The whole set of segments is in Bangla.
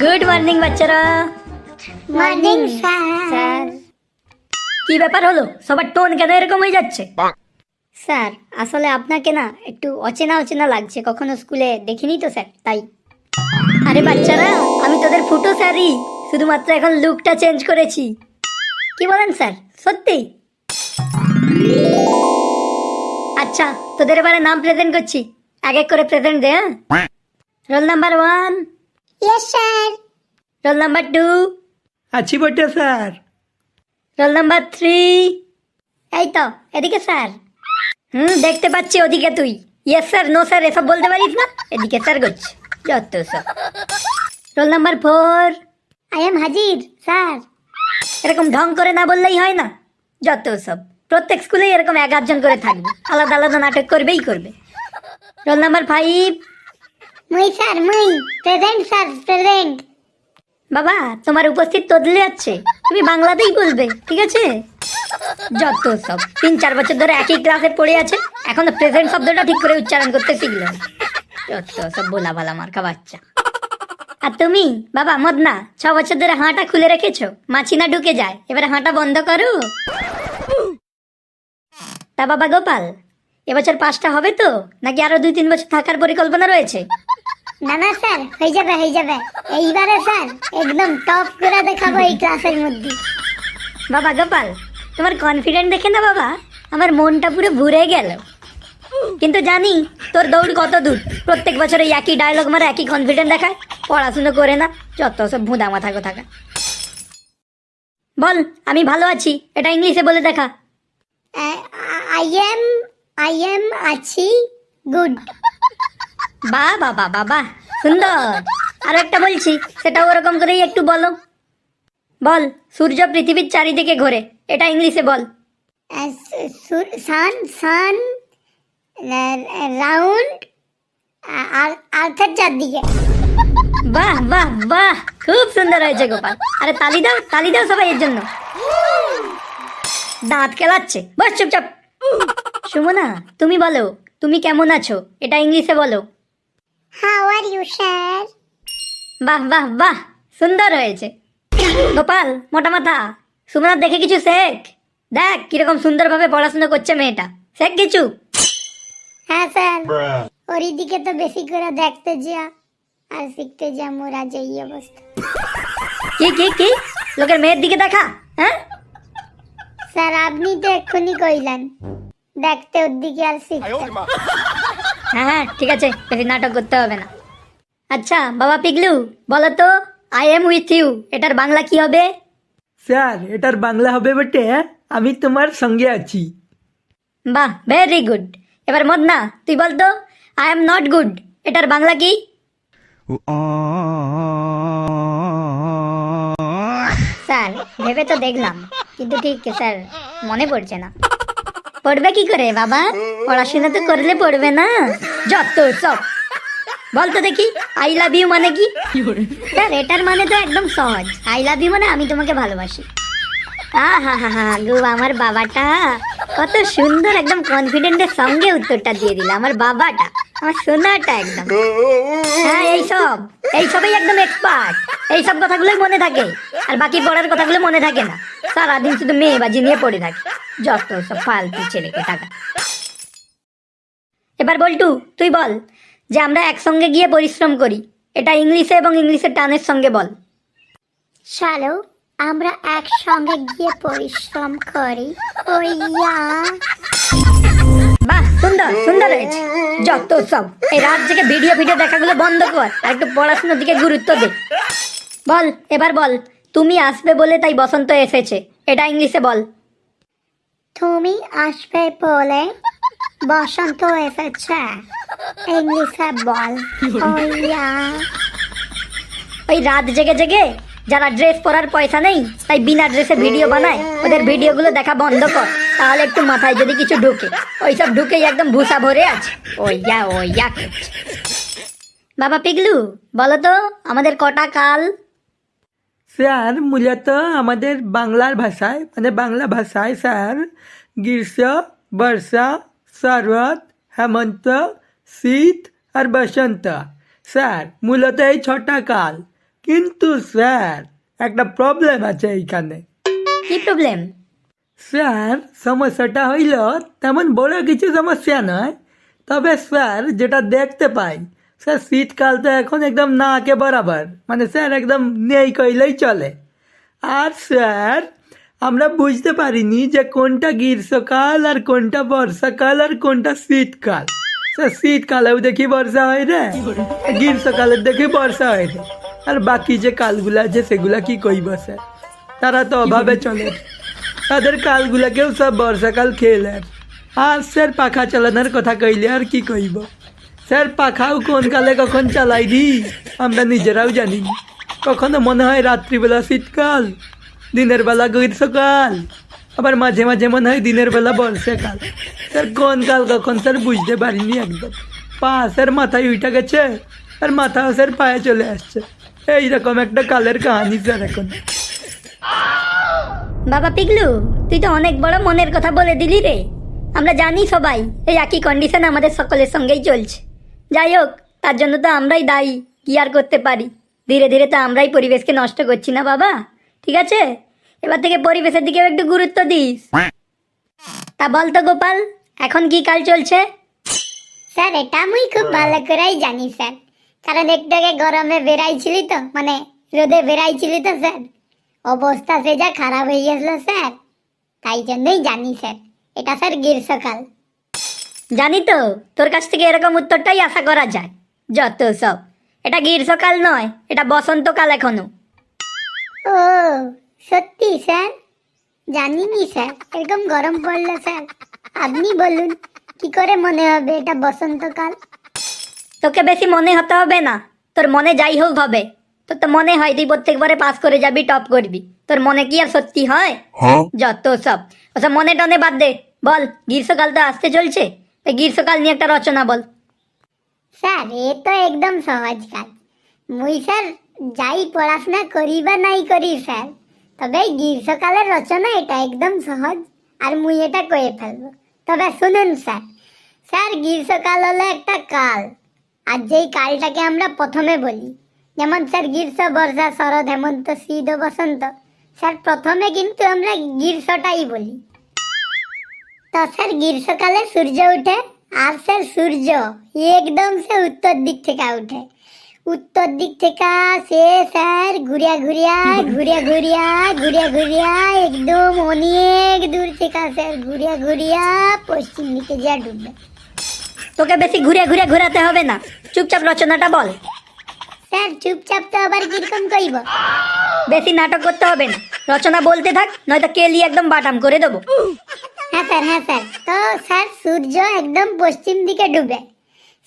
গুড মর্নিং বাচ্চারা। Morning sir. কি ব্যাপার হলো, সবার টোন কেন এরকম হয়ে যাচ্ছে? স্যার আসলে আপনাকে না একটু অচেনা অচেনা লাগছে, কখনো স্কুলে দেখিনি তো স্যার, তাই। আরে বাচ্চারা, আমি তোদের ফুটো স্যারই, শুধুমাত্র এখন লুকটা চেঞ্জ করেছি। কি বলেন স্যার, সত্যি? আচ্ছা, তোদের এবারে নাম প্রেজেন্ট করছি, এক এক করে প্রেজেন্ট দে। হ্যাঁ, roll number 1, yes sir. Roll number 2, আছি বটে স্যার। Roll number 3। এই তো এদিকে স্যার। দেখতে পাচ্ছি ওদিকে তুই ইয়েস স্যার নো স্যার এসব বলতে পারিস না, এদিকে স্যার করছি যত সব। রোল নাম্বার 4, আই এম হাজির স্যার। এরকম ঢং করে না বললেই হয় না, যত সব। প্রত্যেক স্কুলে এরকম 11 জন করে থাকবে, আলাদা আলাদা নাটক করবেই করবে। রোল নাম্বার 5, মুই স্যার, মুই প্রেজেন্ট স্যার, প্রেজেন্ট। বাবা তোমার উপস্থিত তদলে যাচ্ছে, তুমি বাংলাতেই বলবে, ঠিক আছে? যত সব, 3-4 বছর ধরে একই ক্লাসে পড়ে আছে, এখনো প্রেজেন্ট শব্দটা ঠিক করে উচ্চারণ করতে শিখলো না। যত সব বোলা ভালা মার্কা বাচ্চা। আর তুমি বাবা মদনা, 6 বছর ধরে হাঁটা খুলে রেখেছো, মাছি না ঢুকে যায়, এবারে হাঁটা বন্ধ করো। তা বাবা গোপাল, এবছর পাসটা হবে তো, নাকি আরো 2-3 বছর থাকার পরিকল্পনা রয়েছে? না না স্যার, হয়ে যাবে হয়ে যাবে। এইবারে স্যার একদম টপ করে দেখাবো এই ক্লাসের মধ্যে। বাবা গোপাল, তোমার কনফিডেন্ট দেখে না বাবা আমার মনটা পুরো ভরে গেল। কিন্তু জানি তোর দৌড় কত দূর, প্রত্যেক বছর এই একই ডায়লগ মারে, একই কনফিডেন্ট দেখায়, পড়াশুনো করে না, যত সব ভুঁদা মাথা থাকা। বল আমি ভালো আছি, এটা ইংলিশে বলে দেখা। আই এম আছি গুড। বাহ বাবা বাবা, সুন্দর। আর একটা বলছি, সেটাও ওরকম করেই একটু বলো। বল সূর্য পৃথিবীর চারিদিকে ঘোরে, এটা ইংলিশে বল। সান সান রাউন্ড আর্থের চারদিকে। বাহ বাহ বাহ, খুব সুন্দর হয়েছে গোপাল। আরে তালি দাও, তালি দাও সবাই এর জন্য। দাঁত কেলাচ্ছে, বস চুপচাপ। সুমনা তুমি বলো, তুমি কেমন আছো, এটা ইংলিশে বলো। How are you sir? বাহ বাহ বাহ, সুন্দর হয়েছে। গোপাল মোটা মাথা, সুমনার দেখে কিছু শেখ। দেখ কিরকম সুন্দরভাবে পড়াশোনা করছে মেয়েটা, শেখ কিছু। হ্যাঁ স্যার, ওর দিকে তো বেশি করে দেখতে যা আর শিখতে যা, মোরা যে এই অবস্থা। কি কি কি লোকের মেয়ের দিকে দেখা? হ্যাঁ স্যার আপনি তো এক্ষুনি কইলেন দেখতে ওর দিকে আর শিখতে। হ্যাঁ হ্যাঁ ঠিক আছে, বেশি নাটক করতে হবে না। আচ্ছা বাবা পিগলু, বলো তো আই এম উইথ ইউ এটার বাংলা কি হবে? স্যার এটার বাংলা হবে বটে আমি তোমার সঙ্গে আছি। বাহ ভেরি গুড। এবার মদনা তুই বল তো আই এম নট গুড এটার বাংলা কি? স্যার ভেবে তো দেখলাম, কিন্তু ঠিক স্যার মনে পড়ছে না। পড়বে কি করে বাবা, পড়াশোনা তো করলে পড়বে না, যত সব। বল তো দেখি আই লাভ ইউ মানে কি? স্যার এটার মানে তো একদম সহজ, আই লাভ ইউ মানে আমি তোমাকে ভালোবাসি। হা হা হা গো, আমার বাবাটা কত সুন্দর একদম কনফিডেন্টের সঙ্গে উত্তরটা দিয়ে দিল, আমার বাবাটা, আমার সোনাটা একদম। হ্যাঁ এইসবই একদম এক্সপার্ট, এইসব কথাগুলোই মনে থাকে, আর বাকি পড়ার কথাগুলো মনে থাকে না, সারাদিন শুধু মেয়ে বাজি নিয়ে পড়ে থাকে, যত সব ফালতু ছেলেকে টাকা। এবার বল্টু তুই বল যে আমরা একসঙ্গে গিয়ে পরিশ্রম করি, এটা ইংলিশে এবং ইংলিশের টানের সঙ্গে বল। চলো আমরা একসঙ্গে গিয়ে পরিশ্রম করি, ওইয়া। বাহ সুন্দর সুন্দর হয়েছে, যত সব। এই রাত থেকে ভিডিও দেখাগুলো বন্ধ কর, আর একটু পড়াশোনার দিকে গুরুত্ব দে। বল এবার বল, তুমি আসবে বলে তাই বসন্ত এসেছে, এটা ইংলিশে বল। তুমি আসবে বলে বসন্ত এসেছে, ইংলিশে বল, ওইয়া। ওই রাত জেগে জেগে যারা ড্রেস পরার পয়সা নেই তাই বিনা ড্রেসে ভিডিও বানায়, ওদের ভিডিওগুলো দেখা বন্ধ কর, তাহলে একটু মাথায় যদি কিছু ঢুকে। ওইসব ঢুকেই একদম ভুসা ভরে আছে, ওইয়া ওইয়া করছে। বাবা পিগলু বলো তো আমাদের কটা কাল? স্যার মূলত আমাদের বাংলার ভাষায় মানে বাংলা ভাষায় স্যার গ্রীষ্ম, বর্ষা, শরৎ, হেমন্ত, শীত আর বসন্ত। স্যার মূলত এই 6টা কাল। কিন্তু স্যার একটা প্রবলেম আছে এইখানে। কি প্রবলেম? স্যার সমস্যাটা হইল তেমন বড় কিছু সমস্যা নয়, তবে স্যার যেটা দেখতে পাই স্যার শীতকাল তো এখন একদম নাকে বরাবর, মানে স্যার একদম নেই কইলেই চলে। আর স্যার আমরা বুঝতে পারিনি যে কোনটা গ্রীষ্মকাল আর কোনটা বর্ষাকাল আর কোনটা শীতকাল। স্যার শীতকালেও দেখি বর্ষা হয় রে, গ্রীষ্মকালের দেখি বর্ষা হয় রে, আর বাকি যে কালগুলা আছে সেগুলা কি কইব স্যার, তারা তো অভাবে চলে, তাদের কালগুলাকেও সব বর্ষাকাল খেলে। আর স্যার পাখা চালানোর কথা কইলে আর কি কইব স্যার, পাখাও কোন কালে কখন চালাই দি আমরা নিজেরাও জানি না। কখনো মনে হয় রাত্রিবেলা শীতকাল, দিনের বেলা গ্রীষ্মকাল, আবার মাঝে মাঝে মনে হয় দিনের বেলা বর্ষাকাল। স্যার কোন কাল কখন স্যার বুঝতে পারিনি একদম। পা স্যার মাথায় উঠে গেছে আর মাথাও স্যার পায়ে চলে আসছে, এইরকম একটা কালের কাহিনী স্যার এখন। বাবা পিগলু, তুই তো অনেক বড় মনের কথা বলে দিলি রে। আমরা জানি সবাই এই একই কন্ডিশন আমাদের সকলের সঙ্গেই চলছে। যাই হোক, তার জন্য তো আমরাই দায়ী, কি আর করতে পারি। ধীরে ধীরে তো আমরাই পরিবেশকে নষ্ট করছি না বাবা, ঠিক আছে? এবার থেকে পরিবেশের দিকেও একটু গুরুত্ব দিস। তা বল তো গোপাল, এখন কি কাল চলছে? স্যার এটা মুই খুব ভালো করেই জানি স্যার, কারণ একটু আগে গরমে বেড়াইছিলি তো, মানে রোদে বেড়াইছিলি তো স্যার, অবস্থা সে যা খারাপ হয়ে গেছিল স্যার, তাই জন্যই জানি স্যার এটা স্যার গ্রীষ্মকাল। জানি তো, তোর কাছ থেকে এরকম উত্তরটাই আশা করা যায়। যত সব, এটা গ্রীষ্মকাল নয়, এটা বসন্তকাল এখনো। ও সত্যি স্যার, জানিনি স্যার। এরকম গরম পড়লে স্যার আপনি বলুন কি করে মনে হবে এটা বসন্তকাল? তোকে বেশি মনে হতে হবে না, তোর মনে যাই হোক হবে। তোর তো মনে হয় তুই প্রত্যেকবারে পাস করে যাবি, টপ করবি, তোর মনে কি আর সত্যি হয়? যত সব, ওসব মনে টনে বাদ দে। বল, গ্রীষ্মকাল তো আসতে চলছে, তাই গ্রীষ্মকাল নিয়ে একটা রচনা বল। স্যার এ তো একদম সহজ কাজ। মুই স্যার যাই পড়াশোনা করি বা নাই করি স্যার, তবে এই গ্রীষ্মকালের রচনা এটা একদম সহজ, আর মুই এটা কয়ে ফেলবো। তবে শুনুন স্যার, স্যার গ্রীষ্মকাল হলো একটা কাল, আর যেই কালটাকে আমরা প্রথমে বলি, যেমন স্যার গ্রীষ্ম, বর্ষা, শরৎ, হেমন্ত, শীত ও বসন্ত, স্যার প্রথমে কিন্তু আমরা গ্রীষ্মটাই বলি। তো স্যার গ্রীষ্মকালে সূর্য উঠে, আর স্যার সূর্য একদম সে উত্তর দিক থেকে উঠে। উত্তর দিক থেকে সে স্যার ঘুরিয়া ঘুরিয়া ঘুরিয়া ঘুরিয়া ঘুরিয়া ঘুরিয়া একদম অনেক দূর থেকে স্যার ঘুরিয়া ঘুরিয়া পশ্চিম দিকে যা ডুববে। তোকে বেশি ঘুরে ঘুরে ঘোরাতে হবে না, চুপচাপ রচনাটা বল। স্যার চুপচাপ তো আবার কিরকম কইব? বেশি নাটক করতে হবে না, রচনা বলতে থাক, নয়তো কেলি একদম বাটাম করে দেবো। হ্যাঁ স্যার, হ্যাঁ স্যার। তো স্যার সূর্য একদম পশ্চিম দিকে ডুবে।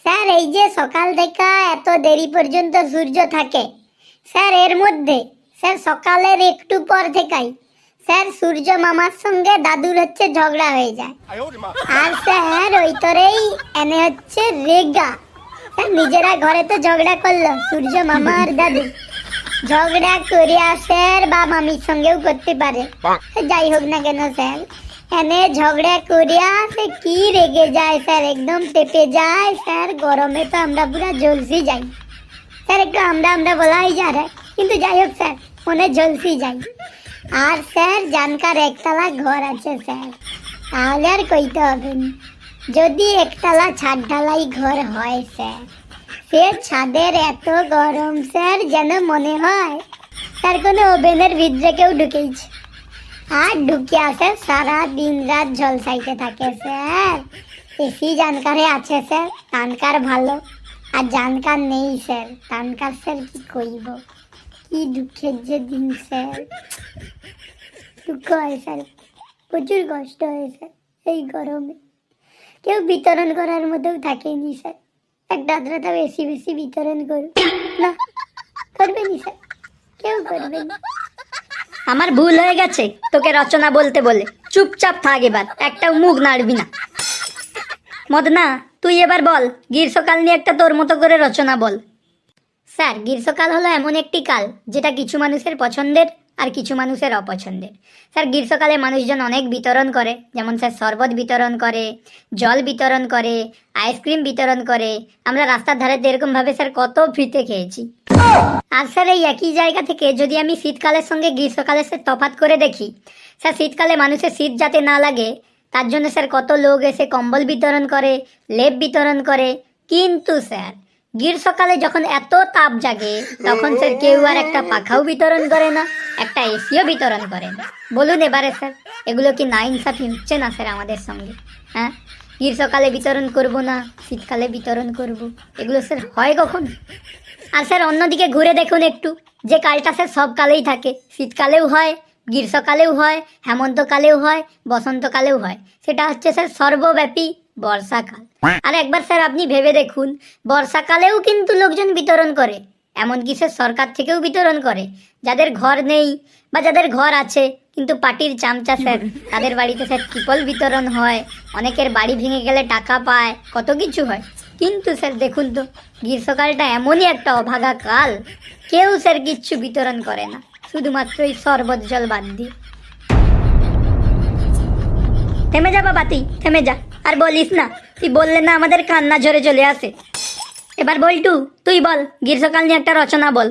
স্যার এই যে সকাল থেকে এত দেরি পর্যন্ত সূর্য থাকে, স্যার এর মধ্যে স্যার সকালের একটু পর থেকেই স্যার সূর্য মামার সঙ্গে দাদুর হচ্ছে ঝগড়া হয়ে যায়। আর স্যার ওই তরেই এনে হচ্ছে রেগা। স্যার নিজেরা ঘরে তো ঝগড়া করলো সূর্য মামা আর দাদু, ঝগড়া করিয়া স্যার বা মামির সঙ্গেও করতে পারে, যাই হোক না কেন স্যার এনে ঝগড়া করিয়া সে কি রেগে যায় স্যার, একদম পেপে যায় স্যার। গরমে তো আমরা পুরা ঝলসি যাই স্যার, একটু আমরা আমরা বলাই যা রে, কিন্তু যাই হোক স্যার মনে ঝলসি যাই। আর স্যার জানকার একতলা ঘর আছে স্যার, তাহলে আর কইতে হবে না। যদি একতলা ছাদ ঢালাই ঘর হয় স্যার, সে ছাদের এত গরম স্যার যেন মনে হয় স্যার কোনো ওভেনের ভিতরে কেউ ঢুকেছে, আর ঢুকে আসে সারা দিন রাত ঝলসাইতে থাকে স্যার। এসি জানকারে আছে স্যার, তানকার ভালো, আর জানকার নেই স্যার, তানকার স্যার কি কইব, কি দুঃখের যে দিন স্যার। দুঃখ হয় স্যার, প্রচুর কষ্ট হয় স্যার এই গরমে। কেউ বিতরণ করার মধ্যেও থাকেনি স্যার, একটা আদ্রতা বেশি বেশি বিতরণ করুন না, করবেনি স্যার, কেউ করবেনি। আমার ভুল হয়ে গেছে তোকে রচনা বলতে বলে, চুপচাপ থাক এবার, একটাও মুখ নাড়বি না। মদনা, তুই এবার বল, গ্রীষ্মকাল নিয়ে একটা তোর মতো করে রচনা বল। স্যার গ্রীষ্মকাল হলো এমন একটি কাল যেটা কিছু মানুষের পছন্দের আর কিছু মানুষের অপছন্দের। স্যার গ্রীষ্মকালে মানুষজন অনেক বিতরণ করে, যেমন স্যার শরবত বিতরণ করে, জল বিতরণ করে, আইসক্রিম বিতরণ করে। আমরা রাস্তার ধারে এরকমভাবে স্যার কত ফ্রিতে খেয়েছি। আর স্যার এই একই জায়গা থেকে যদি আমি শীতকালের সঙ্গে গ্রীষ্মকালের স্যার তফাৎ করে দেখি, স্যার শীতকালে মানুষের শীত যাতে না লাগে তার জন্য স্যার কত লোক এসে কম্বল বিতরণ করে, লেপ বিতরণ করে, কিন্তু স্যার গ্রীষ্মকালে যখন এত তাপ জাগে তখন স্যার কেউ আর একটা পাখাও বিতরণ করে না, একটা এসিও বিতরণ করে না। বলুন এবারে স্যার এগুলো কি না ইনসাফি হচ্ছে না স্যার আমাদের সঙ্গে? হ্যাঁ, গ্রীষ্মকালে বিতরণ করব না, শীতকালে বিতরণ করব, এগুলো স্যার হয় কখন? আর স্যার অন্যদিকে ঘুরে দেখুন একটু, যে কালটা স্যার সব কালেই থাকে, শীতকালেও হয়, গ্রীষ্মকালেও হয়, হেমন্তকালেও হয়, বসন্তকালেও হয়, সেটা হচ্ছে স্যার সর্বব্যাপী বর্ষাকাল। আর একবার স্যার আপনি ভেবে দেখুন, বর্ষাকালেও কিন্তু লোকজন বিতরণ করে, এমনকি স্যার সরকার থেকেও বিতরণ করে। যাদের ঘর নেই বা যাদের ঘর আছে কিন্তু পার্টির চামচা স্যার, তাদের বাড়িতে স্যার ত্রিপল বিতরণ হয়, অনেকের বাড়ি ভেঙে গেলে টাকা পায়, কত কিছু হয়। কিন্তু স্যার দেখুন তো, গ্রীষ্মকালটা এমনই একটা অভাগা কাল, কেউ স্যার কিচ্ছু বিতরণ করে না, শুধুমাত্র এই শরবত জল বাদ দিয়ে। থেমে যা বাবাতি, থেমে যা, আর বলিস না, তুই বললে না আমাদের কান্না ঝরে চলে আসে। এবার বল্টু তুই বল, গ্রীষ্মকাল নিয়ে একটা রচনা বল।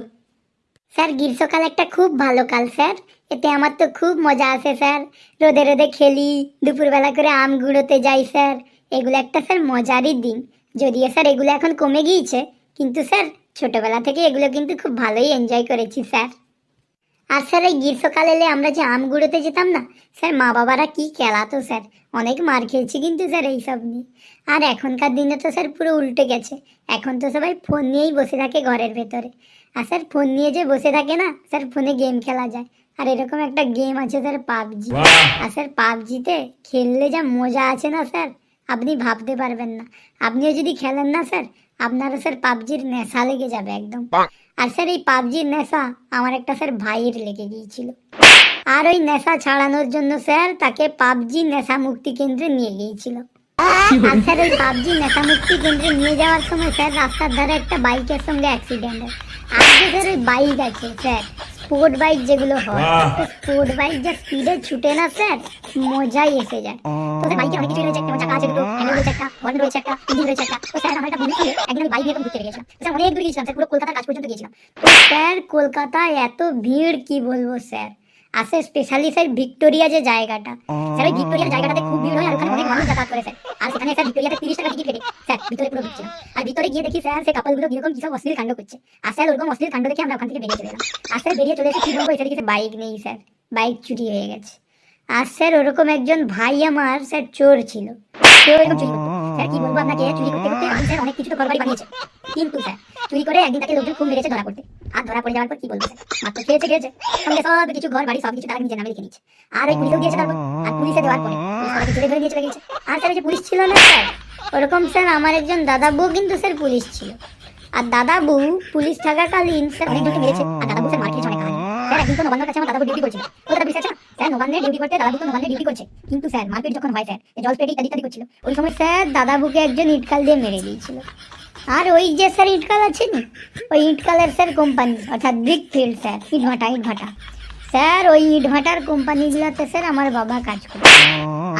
স্যার গ্রীষ্মকাল একটা খুব ভালো কাল স্যার, এতে আমার তো খুব মজা আসে স্যার। রোদে রোদে খেলি, দুপুরবেলা করে আম গুঁড়োতে যাই স্যার, এগুলো একটা স্যার মজারই দিন। যদিও স্যার এগুলো এখন কমে গিয়েছে, কিন্তু স্যার ছোটবেলা থেকে এগুলো কিন্তু খুব ভালোই এনজয় করেছি স্যার। আর স্যার এই গ্রীষ্মকাল এলে আমরা যে আম গুঁড়োতে যেতাম না স্যার, মা বাবারা কি খেলাতো স্যার, অনেক মার খেয়েছি কিন্তু স্যার এইসব নিয়ে। আর এখনকার দিনে তো স্যার পুরো উল্টে গেছে, এখন তো সবাই ফোন নিয়েই বসে থাকে ঘরের ভেতরে। আর স্যার ফোন নিয়ে যে বসে থাকে না স্যার, ফোনে গেম খেলা যায়, আর এরকম একটা গেম আছে স্যার পাবজি। আর স্যার পাবজিতে খেললে যা মজা আছে না স্যার, আপনি ভাবতে পারবেন না। আপনিও যদি খেলেন না স্যার, আপনারও স্যার পাবজির নেশা লেগে যাবে একদম। আর স্যার এই পাবজির নেশা আমার একটা স্যার ভাইয়ের লেগে গিয়েছিল, আর ওই নেশা ছাড়ানোর জন্য স্যার তাকে পাবজি নেশা মুক্তি কেন্দ্রে নিয়ে গিয়েছিল। আর স্যার ওই পাবজি নেশা মুক্তি কেন্দ্রে নিয়ে যাওয়ার সময় স্যার রাস্তার ধারে একটা বাইকের সঙ্গে অ্যাক্সিডেন্ট হয়। আর যে স্যার ওই বাইক আছে স্যার, স্পোর্ট বাইক যেগুলো হয়, স্পোর্ট বাইক যে স্পিডে ছুটে না স্যার, মজাই এসে যায়। তো স্যার বাইকে অনেক কিছু রয়েছে, যেমন চাকা আছে দুটো, হ্যান্ডেল রয়েছে একটা, হর্ন রয়েছে একটা, ইঞ্জিন রয়েছে একটা। তো স্যার আমরা একটা বন্ধুর সঙ্গে একদিন আমি বাইক নিয়ে ঘুরতে গিয়েছিলাম স্যার, অনেক দূর গিয়েছিলাম স্যার, পুরো কলকাতার কাছ পর্যন্ত গিয়েছিলাম। তো স্যার কলকাতায় এত ভিড় কি বলবো স্যার, আসে স্পেশালি স্যার ভিক্টোরিয়া যে জায়গাটা স্যার, ওই ভিক্টোরিয়ার জায়গাটাতে খুব ভিড় হয়, আর ওখানে অনেক মানুষ যাতায়াত করে স্যার। আর সেখানে স্যার ভিক্টোরিয়াতে 30 টাকা টিকিট কেটে স্যার ভিতরে পুরো ঢুকছিলাম। আর ভিতরে গিয়ে দেখি স্যার সে কাপলগুলো কিরকম কিসব অশ্লীল কাণ্ড করছে। আর স্যার ওরকম অশ্লীল কাণ্ড দেখে আমরা ওখান থেকে বেরিয়ে চলে এলাম। আর স্যার বেরিয়ে চলে এসে কি বলবো, এসে দেখি বাইক নেই স্যার, বাইক চুরি হয়ে গেছে। আর স্যার ওরকম একজন ভাই আমার স্যার চোর ছিল, কেউ এরকম চুরি করতো স্যার, কি বলবো আপনাকে, চুরি করতে করতে এখন স্যার অনেক কিছু তো ঘরবাড়ি বানিয়েছে, কিন্তু স্যার চুরি করে একদিন তাকে লোকজন খুব মেরেছে ধরা পড়তে। আর ধরা পড়ে যাওয়ার পর কি বলবো স্যার, মাত্র খেয়েছে সঙ্গে সব কিছু ঘর বাড়ি সব কিছু তারা নিজের নামে লিখে নিচ্ছে। আর ওই পুলিশেও দিয়েছে তারপর, আর পুলিশে দেওয়ার পরে পুলিশ জেলে ধরে নিয়ে চলে গেছে। আর স্যার ওই যে পুলিশ ছিল না স্যার, ওরকম স্যার আমার একজন দাদা বউ কিন্তু স্যার পুলিশ ছিল। আর দাদা বউ পুলিশ থাকাকালীন স্যার অনেক জনকে মেরেছে, আর দাদা বউ স্যার মার খেয়েছে অনেক কাহিনী। স্যার একদিন তো নবান্নের কাছে আমার দাদা বউ ডিউটি করছিল, কলকাতা পুলিশ আছে না স্যার, নবান্নে ডিউটি করতে দাদা বউ তো নবান্নে ডিউটি করছে, কিন্তু স্যার মারপিট যখন হয় স্যার, জল পেটে ইত্যাদি করছিল, ওই সময় স্যার দাদা বউকে একজন ইটকাল দিয়ে মেরে দিয়েছিল। আর ওই যে স্যার ইটকাল আছে না, ওই ইটকালের স্যার কোম্পানি অর্থাৎ ব্রিক ফিল্ড স্যার, ইটভাটা স্যার, ওই ইটভাটার কোম্পানিগুলোতে স্যার আমার বাবা কাজ করে।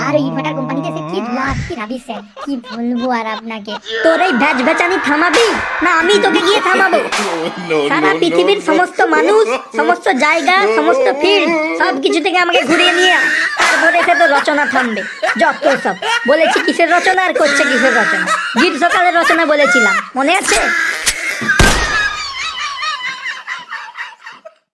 আর ওই ইটভাটার কোম্পানিতে সে কি ধুলা কি রাবি স্যার, কি বলবো আর আপনাকে। তোর এই ভ্যাজ ভ্যাচানি থামাবি না আমি তোকে গিয়ে থামাবো? সারা পৃথিবীর সমস্ত মানুষ, সমস্ত জায়গা, সমস্ত ফিল্ড সব কিছু থেকে আমাকে ঘুরিয়ে নিয়ে আয়, তারপরে সে তো রচনা থামবে। যত সব বলেছি কিসের রচনা আর করছে কিসের রচনা। গ্রীষ্মকালের রচনা বলেছিলাম, মনে আছে?